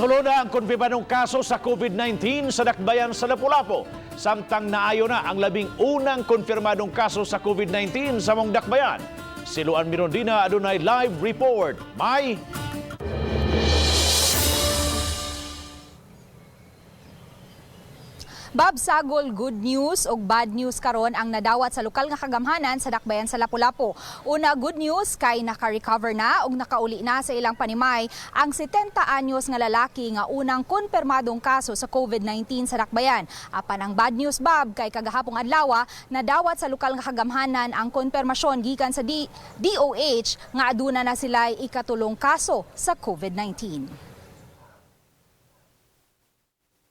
Tulo na ang konfirmadong kaso sa COVID-19 sa Dakbayan sa Lapu-Lapu. Samtang naayo na ang 11 konfirmadong kaso sa COVID-19 sa mong Dakbayan. Si Luan Mirondina adunay live report. May Bob, sagol good news o bad news karon ang nadawat sa lokal nga kagamhanan sa Dakbayan sa Lapu-Lapu. Una, good news kay naka-recover na o nakauli na sa ilang panimay ang 70 anyos nga lalaki nga unang konfirmadong kaso sa COVID-19 sa Dakbayan. Apan ang bad news, Bob, kay kagahapong adlaw nadawat sa lokal nga kagamhanan ang konfirmasyon gikan sa DOH nga aduna na sila ikatulong kaso sa COVID-19.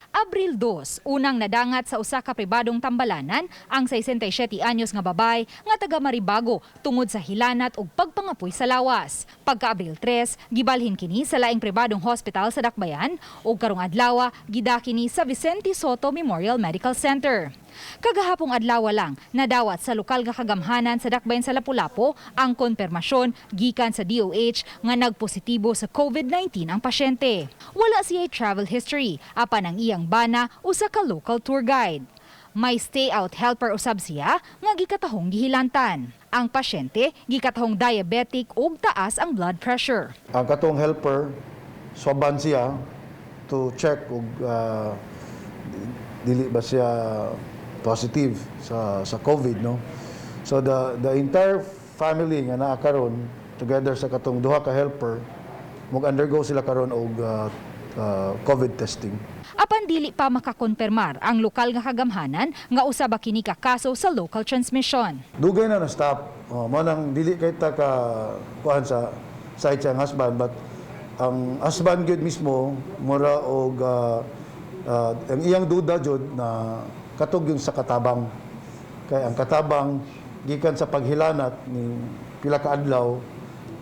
Abril 2, unang nadangat sa usa ka pribadong tambalanan ang 67 anyos nga babay nga taga Maribago tungod sa hilanat ug pagpangapoy sa lawas. Pagka Abril 3, gibalhin kini sa laing pribadong hospital sa Dakbayan ug karong adlaw gidaki kini sa Vicente Soto Memorial Medical Center. Kagahapong adlaw lang nadawat sa lokal nga kagamhanan sa Dakbayan sa Lapu-Lapu ang konfirmasyon gikan sa DOH nga nagpositibo sa COVID-19 ang pasyente. Wala siya travel history, apan ang iyang bana usa ka local tour guide. May stay-out helper usab siya nga gikatahong gihilantan. Ang pasyente gikatahong diabetic ug taas ang blood pressure. Ang katong helper swaban siya to check ug dili ba siya positive sa COVID, no? So the entire family nga naa karon together sa katong duha ka helper mag-undergo sila karon og COVID testing. Apan dili pa makakonfirmar ang lokal nga kagamhanan nga usa ba kini ka kaso sa local transmission. Dugay na stop. Mo nang dili kay ta ka kuan sa side siyang husband, but ang husband gyud mismo mura og ang iyang duda jud na katog yung sa katabang. Kay ang katabang gikan sa paghilanat ni pila ka adlaw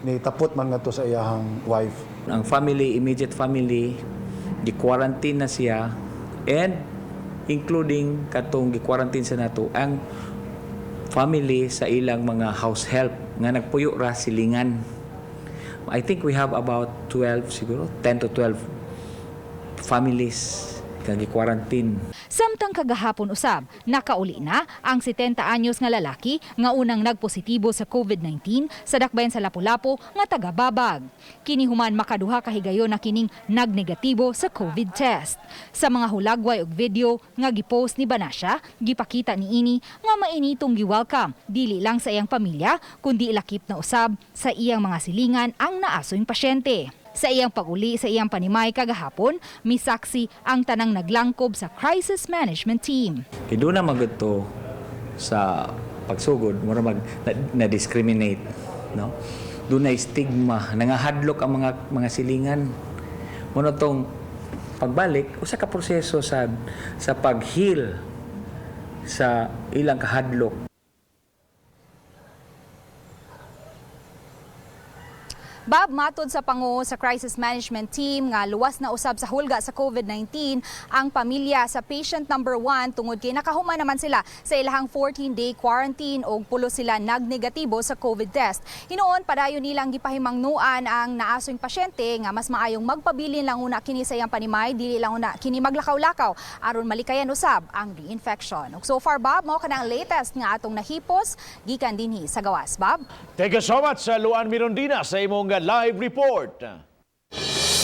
ni tapot man ngadto sa iyang wife. Ang family, immediate family, gi-quarantine na siya and including katong gi-quarantine sa nato ang family sa ilang mga house help nga nagpuyo ra silingan. I think we have about 12 siguro, 10 to 12 families nga gi-quarantine. Samtang kagahapon usab, nakauli na ang 70 anyos nga lalaki nga unang nagpositibo sa COVID-19 sa Dakbayan sa Lapu-Lapu nga taga Babag. Kini human makaduha ka higayon na kining nagnegatibo sa COVID test. Sa mga hulagway ug video nga gipost ni Banasya, gipakita niini nga mainitong gi-welcome dili lang sa iyang pamilya kundi lakip na usab sa iyang mga silingan ang naasoyng pasyente. Sa iyang pag-uli sa iyang panimay kagahapon, misaksi ang tanang naglangkob sa crisis management team. Doon na magudto sa pagsugod, mura na-discriminate, no? Doon na stigma, nangahadlok ang mga silingan. Muna tong pagbalik, usa ka proseso sa pag-heal sa ilang kahadlok. Bob, matod sa pangu sa crisis management team nga luwas na usab sa hulga sa COVID-19 ang pamilya sa patient number 1 tungod kay nakahuman naman sila sa ilahang 14-day quarantine og pulo sila nagnegatibo sa COVID test. Hinuon padayon nilang gipahimangnuan ang naasoyng pasyente nga mas maayong magpabilin lang una kini sa iyang panimay dili lang una kini maglakaw-lakaw aron malikayan usab ang reinfection. Ug so far, Bob, mao kana ang latest nga atong nahipos gikan dinhi sa gawas, Bob. Thank you so much, Luan Mirondina, sa imong live report.